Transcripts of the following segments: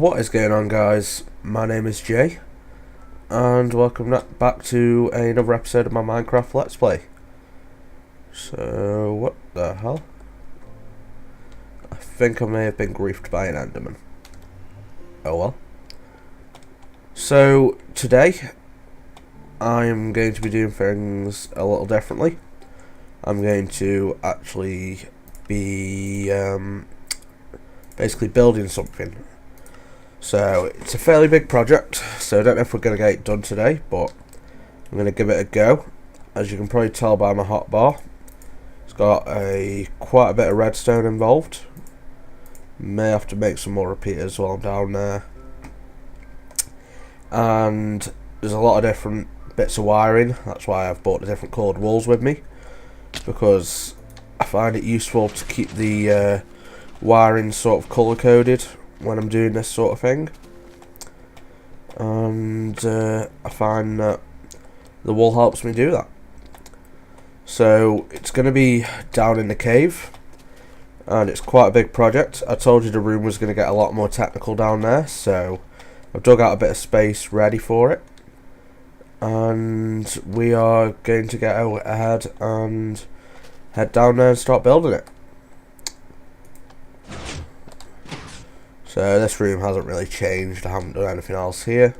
What is going on, guys? My name is Jay, and welcome back to another episode of my Minecraft Let's Play. So, what the hell? I think I may have been griefed by an Enderman. Oh well. So, today, I'm going to be doing things a little differently. I'm going to actually be basically building something. So it's a fairly big project, so I don't know if we're going to get it done today, but I'm going to give it a go. As you can probably tell by my hotbar, it's got quite a bit of redstone involved. May have to make some more repeaters while I'm down there. And there's a lot of different bits of wiring. That's why I've bought the different coloured wools with me, because I find it useful to keep the wiring sort of colour coded when I'm doing this sort of thing. And I find that the wool helps me do that. So it's going to be down in the cave, and it's quite a big project. I told you the room was going to get a lot more technical down there, so I've dug out a bit of space ready for it, and we are going to get out ahead and head down there and start building it. So this room hasn't really changed. I haven't done anything else here,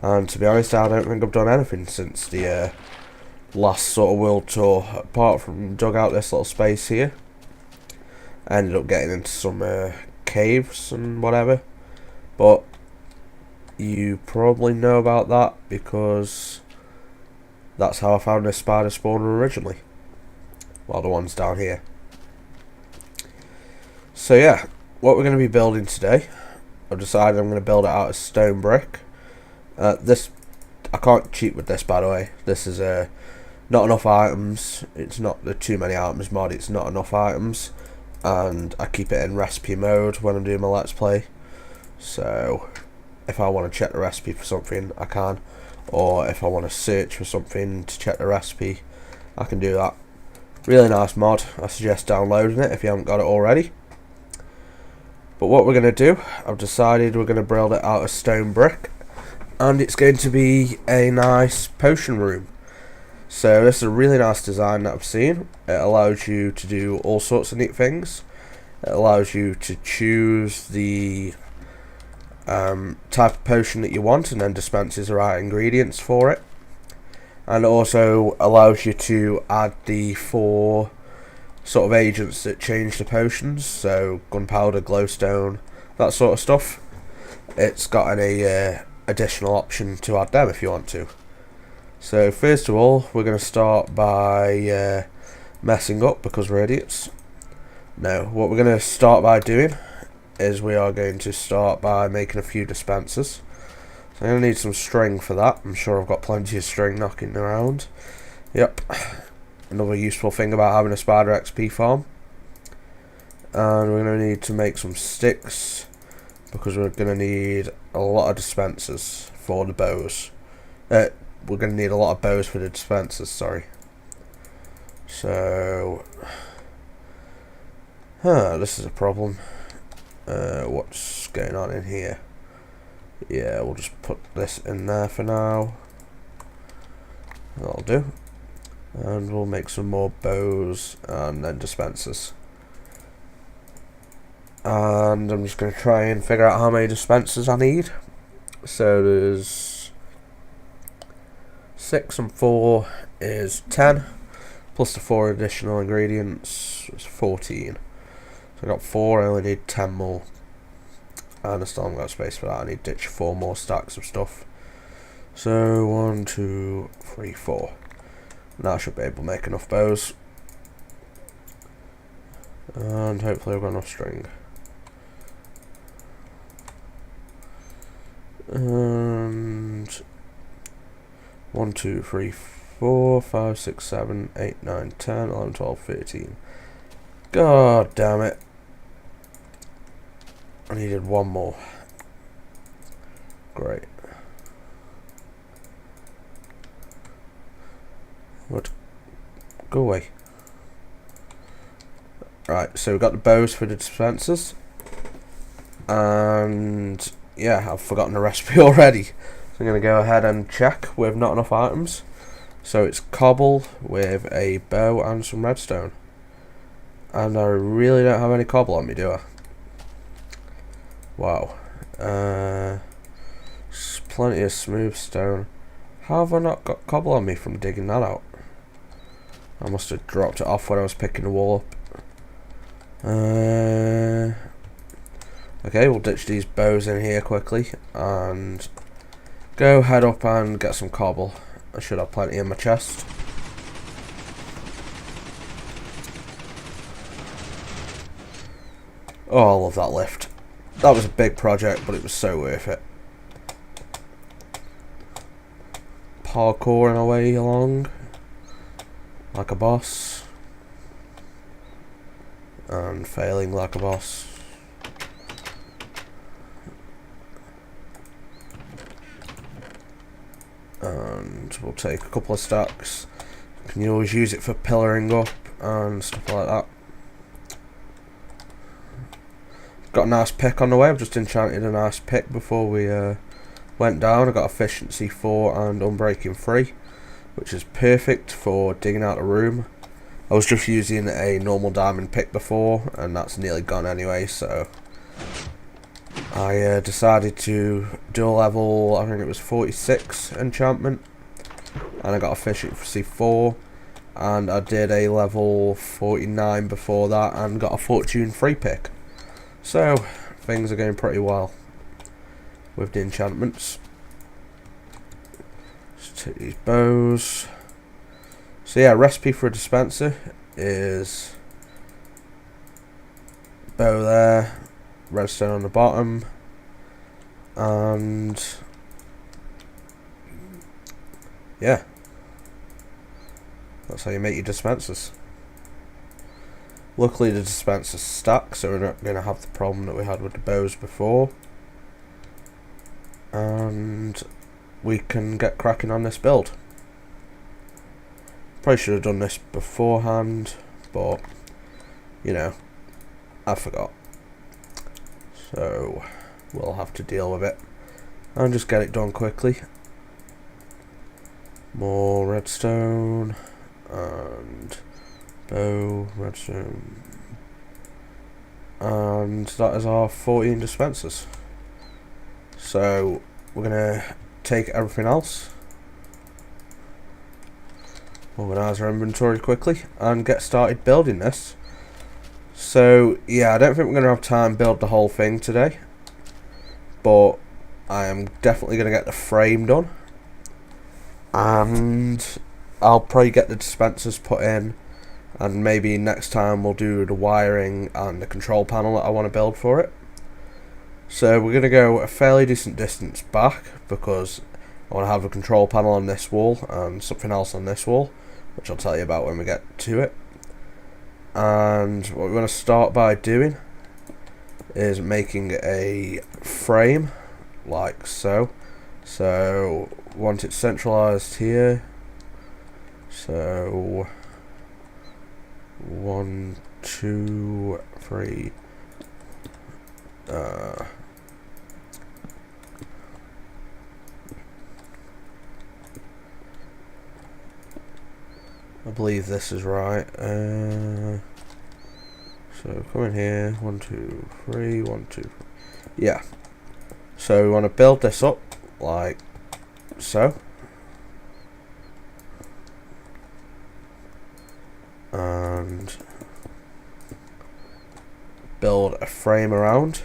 and to be honest, I don't think I've done anything since the last sort of world tour, apart from dug out this little space here. I ended up getting into some caves and whatever, but you probably know about that because that's how I found this spider spawner originally. Well, the ones down here. So yeah, what we're going to be building today, I've decided I'm going to build it out of stone brick. This, I can't cheat with this, by the way. This is not enough items. It's not the too many items mod, it's not enough items. And I keep it in recipe mode when I'm doing my Let's Play. So if I want to check the recipe for something, I can. Or if I want to search for something to check the recipe, I can do that. Really nice mod. I suggest downloading it if you haven't got it already. But what we're going to do, I've decided we're going to build it out of stone brick, and it's going to be a nice potion room. So this is a really nice design that I've seen. It allows you to do all sorts of neat things. It allows you to choose the type of potion that you want, and then dispenses the right ingredients for it. And it also allows you to add the 4 sort of agents that change the potions, so gunpowder, glowstone, that sort of stuff. It's got an additional option to add them if you want to. So first of all, we're going to start by messing up because we're idiots. No, what we're going to start by doing is we are going to start by making a few dispensers. So I'm going to need some string for that. I'm sure I've got plenty of string knocking around. Yep. Another useful thing about having a spider XP farm. And we're going to need to make some sticks, because we're going to need a lot of dispensers for the bows. We're going to need a lot of bows for the dispensers, sorry. So, this is a problem. What's going on in here? Yeah, we'll just put this in there for now. That'll do. And we'll make some more bows and then dispensers. And I'm just going to try and figure out how many dispensers I need. So there's 6 and 4 is 10, plus the 4 additional ingredients is 14. So I got 4, I only need 10 more. And I still haven't got space for that. I need to ditch 4 more stacks of stuff. So 1, 2, 3, 4. Now I should be able to make enough bows. And hopefully I've got enough string. And 1, 2, 3, 4, 5, 6, 7, 8, 9, 10, 11, 12, 13. God damn it. I needed 1 more. Great. What? Go away. Right, so we've got the bows for the dispensers. And yeah, I've forgotten the recipe already. So I'm going to go ahead and check with not enough items. So it's cobble with a bow and some redstone. And I really don't have any cobble on me, do I? Wow. Plenty of smooth stone. How have I not got cobble on me from digging that out? I must have dropped it off when I was picking the wall up. Okay, we'll ditch these bows in here quickly and go head up and get some cobble. I should have plenty in my chest. Oh, I love that lift. That was a big project, but it was so worth it. Parkouring our way along like a boss and failing like a boss. And we'll take a couple of stacks. Can you always use it for pillaring up and stuff like that. Got a nice pick on the way. I've just enchanted a nice pick before we went down. I got efficiency 4 and unbreaking 3, which is perfect for digging out a room. I was just using a normal diamond pick before, and that's nearly gone anyway, so I decided to do a level, I think it was 46 enchantment, and I got efficiency 4, and I did a level 49 before that and got a fortune 3 pick. So things are going pretty well with the enchantments. Let's take these bows. So yeah, recipe for a dispenser is bow there, redstone on the bottom, and yeah, that's how you make your dispensers. Luckily the dispenser's stacked, so we're not going to have the problem that we had with the bows before. And we can get cracking on this build. Probably should have done this beforehand, but you know, I forgot. So we'll have to deal with it and just get it done quickly. More redstone and bow, redstone, and that is our 14 dispensers. So we're gonna take everything else, organise our inventory quickly and get started building this. So yeah, I don't think we're gonna have time to build the whole thing today, but I am definitely gonna get the frame done, and I'll probably get the dispensers put in, and maybe next time we'll do the wiring and the control panel that I want to build for it. So we're going to go a fairly decent distance back because I want to have a control panel on this wall and something else on this wall, which I'll tell you about when we get to it. And what we're going to start by doing is making a frame like so. So want it centralized here. So 1, 2, 3. I believe this is right. So come in here. 1, 2, 3. 1, 2, 3. Yeah. So we want to build this up like so. And build a frame around.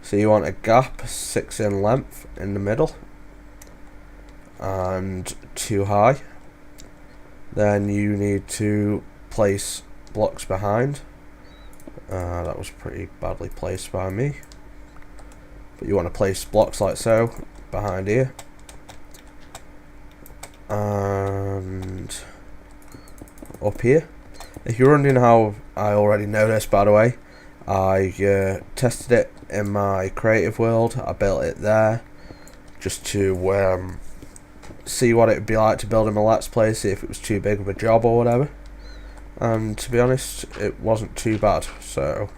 So you want a gap 6 in length in the middle and 2 high. Then you need to place blocks behind. That was pretty badly placed by me, but you want to place blocks like so behind here, and up here. If you're wondering how I already know this, by the way, I tested it in my creative world. I built it there just to see what it would be like to build in my Let's Play, see if it was too big of a job or whatever. And to be honest, it wasn't too bad. So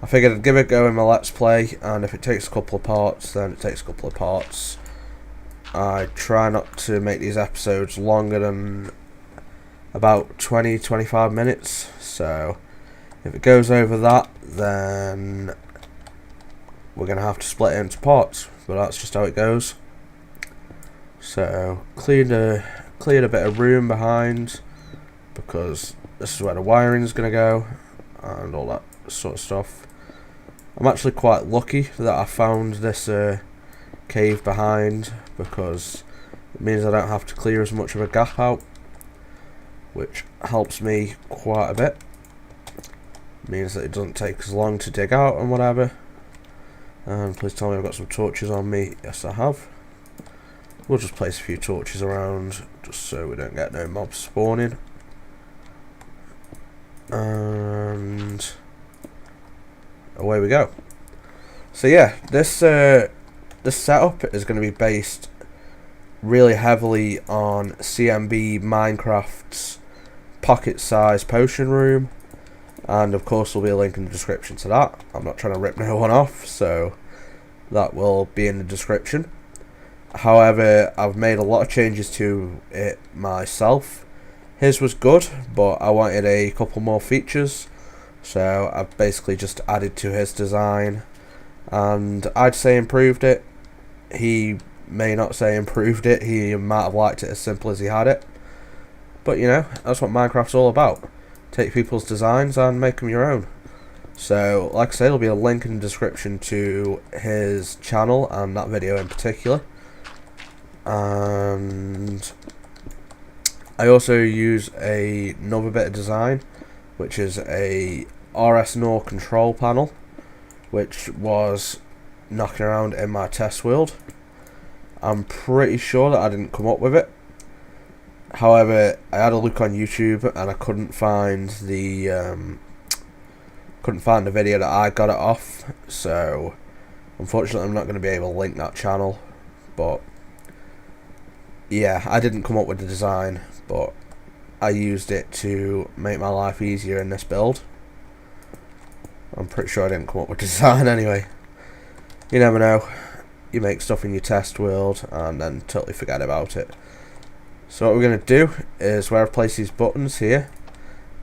I figured I'd give it a go in my Let's Play, and if it takes a couple of parts, then it takes a couple of parts. I try not to make these episodes longer than about 20-25 minutes, so if it goes over that, then we're going to have to split it into parts, but that's just how it goes. So cleared a bit of room behind, because this is where the wiring is going to go and all that sort of stuff. I'm actually quite lucky that I found this cave behind, because it means I don't have to clear as much of a gap out, which helps me quite a bit. It means that it doesn't take as long to dig out and whatever. And please tell me I've got some torches on me. Yes, I have. We'll just place a few torches around just so we don't get no mobs spawning. And away we go. So yeah, this setup is going to be based really heavily on CMB Minecraft's pocket-sized potion room, and of course there'll be a link in the description to that. I'm not trying to rip no one off, so that will be in the description. However, I've made a lot of changes to it myself. His was good, but I wanted a couple more features, so I've basically just added to his design, and I'd say improved it. He may not say improved it, he might have liked it as simple as he had it. But you know, that's what Minecraft's all about. Take people's designs and make them your own. So, like I say, there'll be a link in the description to his channel and that video in particular. And I also use another bit of design, which is a RS-NOR control panel, which was knocking around in my test world. I'm pretty sure that I didn't come up with it. However, I had a look on YouTube and I couldn't find the video that I got it off. So, unfortunately, I'm not going to be able to link that channel. But yeah, I didn't come up with the design, but I used it to make my life easier in this build. I'm pretty sure I didn't come up with the design anyway. You never know. You make stuff in your test world and then totally forget about it. So what we're going to do is, where I've placed these buttons here,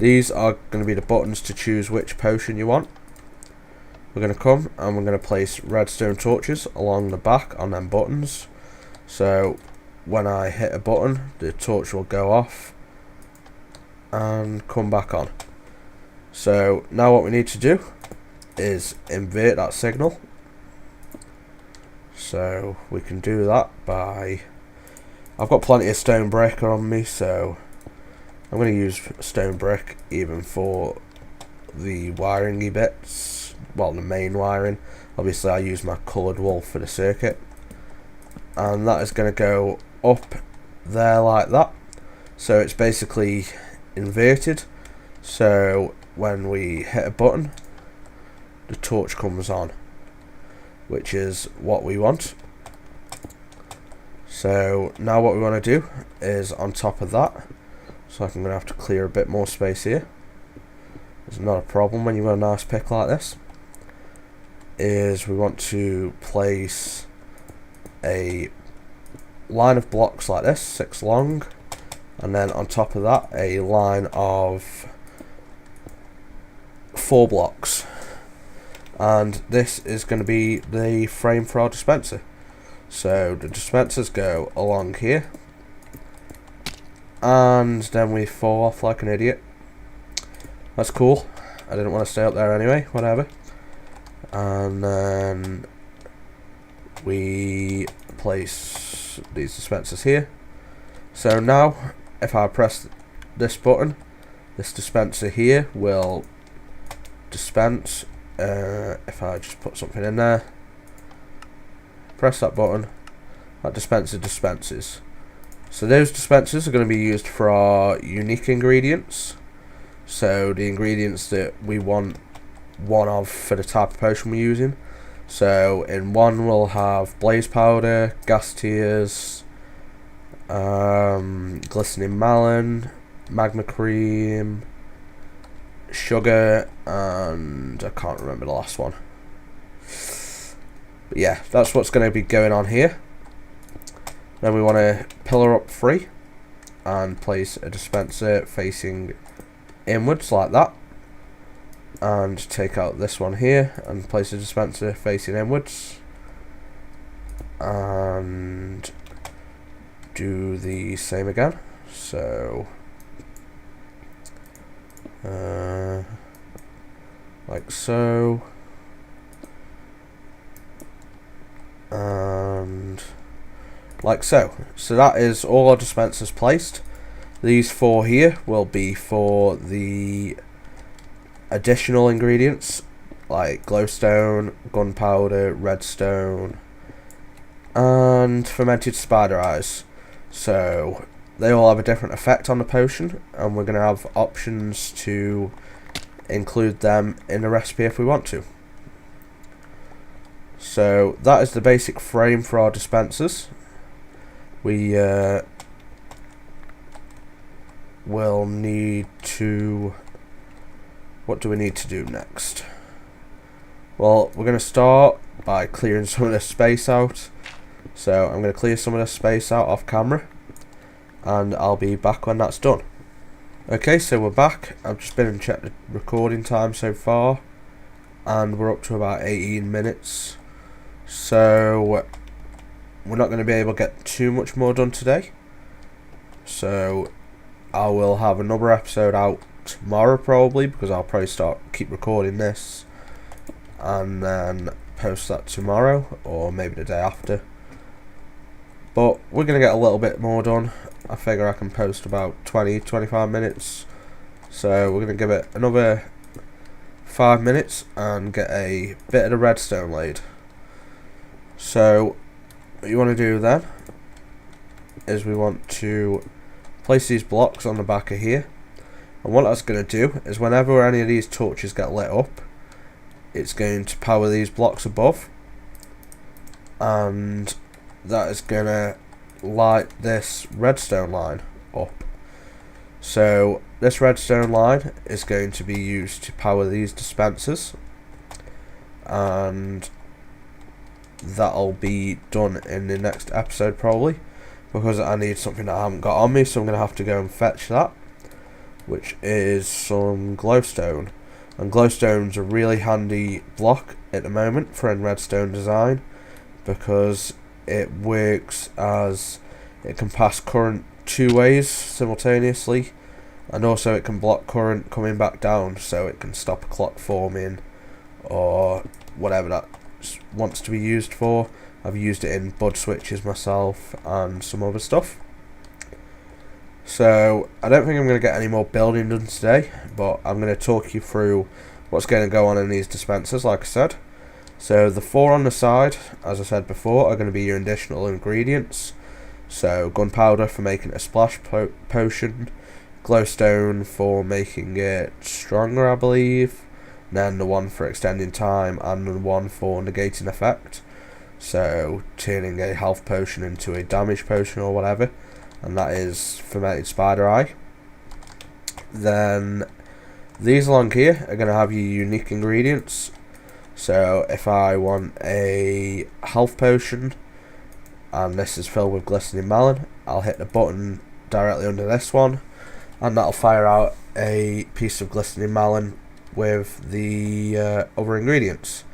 these are going to be the buttons to choose which potion you want. We're going to come and we're going to place redstone torches along the back on them buttons. So when I hit a button, the torch will go off and come back on. So now what we need to do is invert that signal. So we can do that by, I've got plenty of stone brick on me, so I'm going to use stone brick even for the wiringy bits, well, the main wiring. Obviously I use my coloured wool for the circuit, and that is going to go up there like that. So it's basically inverted, so when we hit a button, the torch comes on, which is what we want. So now what we want to do is, on top of that, so I'm going to have to clear a bit more space here. It's not a problem when you've got a nice pick like this. Is we want to place a line of blocks like this, 6 long, and then on top of that a line of 4 blocks. And this is going to be the frame for our dispenser. So the dispensers go along here, and then we fall off like an idiot. That's cool. I didn't want to stay up there anyway, whatever. And then we place these dispensers here. So now if I press this button, this dispenser here will dispense. If I just put something in there, press that button, that dispenser dispenses. So those dispensers are going to be used for our unique ingredients. So the ingredients that we want one of for the type of potion we're using. So in one we'll have blaze powder, gas tears, glistening melon, magma cream, sugar, and I can't remember the last one. But yeah, that's what's going to be going on here. Then we want to pillar up 3 and place a dispenser facing inwards like that, and take out this one here and place a dispenser facing inwards, and do the same again. So like so, and like so. So that is all our dispensers placed. These 4 here will be for the additional ingredients like glowstone, gunpowder, redstone, and fermented spider eyes. So they all have a different effect on the potion, and we're going to have options to include them in the recipe if we want to. So that is the basic frame for our dispensers. We will need to... what do we need to do next? Well, we're going to start by clearing some of this space out. So I'm going to clear some of this space out off camera, and I'll be back when that's done. Okay, so we're back. I've just been and checked the recording time so far, and we're up to about 18 minutes. So we're not going to be able to get too much more done today. So I will have another episode out tomorrow probably, because I'll probably keep recording this and then post that tomorrow or maybe the day after. But we're going to get a little bit more done. I figure I can post about 20-25 minutes. So we're going to give it another 5 minutes and get a bit of the redstone laid. So what you want to do then is we want to place these blocks on the back of here. And what that's going to do is whenever any of these torches get lit up, it's going to power these blocks above, and that is going to light this redstone line up. So this redstone line is going to be used to power these dispensers, and that'll be done in the next episode probably, because I need something that I haven't got on me, so I'm going to have to go and fetch that, which is some glowstone. And glowstone's a really handy block at the moment for in redstone design, because it works as it can pass current 2 ways simultaneously, and also it can block current coming back down, so it can stop a clock forming or whatever that wants to be used for. I've used it in bud switches myself and some other stuff. So I don't think I'm going to get any more building done today, but I'm going to talk you through what's going to go on in these dispensers, like I said. So the 4 on the side, as I said before, are going to be your additional ingredients. So gunpowder for making a splash potion, glowstone for making it stronger, I believe, then the one for extending time, and the one for negating effect, so turning a health potion into a damage potion or whatever, and that is fermented spider eye. Then these along here are going to have your unique ingredients. So if I want a health potion and this is filled with glistening melon, I'll hit the button directly under this one, and that'll fire out a piece of glistening melon with the other ingredients.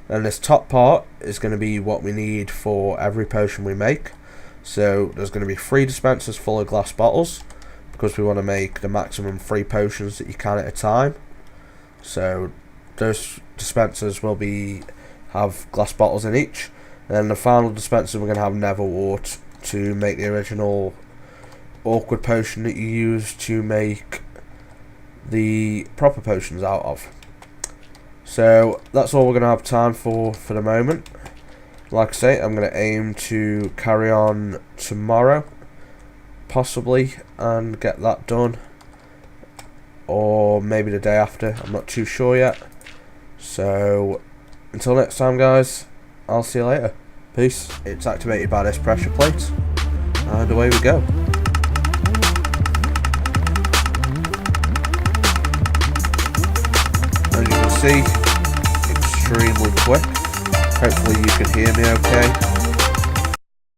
And this top part is going to be what we need for every potion we make. So there's going to be 3 dispensers full of glass bottles, because we want to make the maximum 3 potions that you can at a time. So those dispensers will have glass bottles in each. And then the final dispenser, we're going to have nether wart to make the original awkward potion that you use to make the proper potions out of. So that's all we're going to have time for the moment. Like I say, I'm going to aim to carry on tomorrow, possibly, and get that done, or maybe the day after, I'm not too sure yet. So until next time guys, I'll see you later. Peace. It's activated by this pressure plate, and away we go. see, extremely quick. Hopefully you can hear me okay.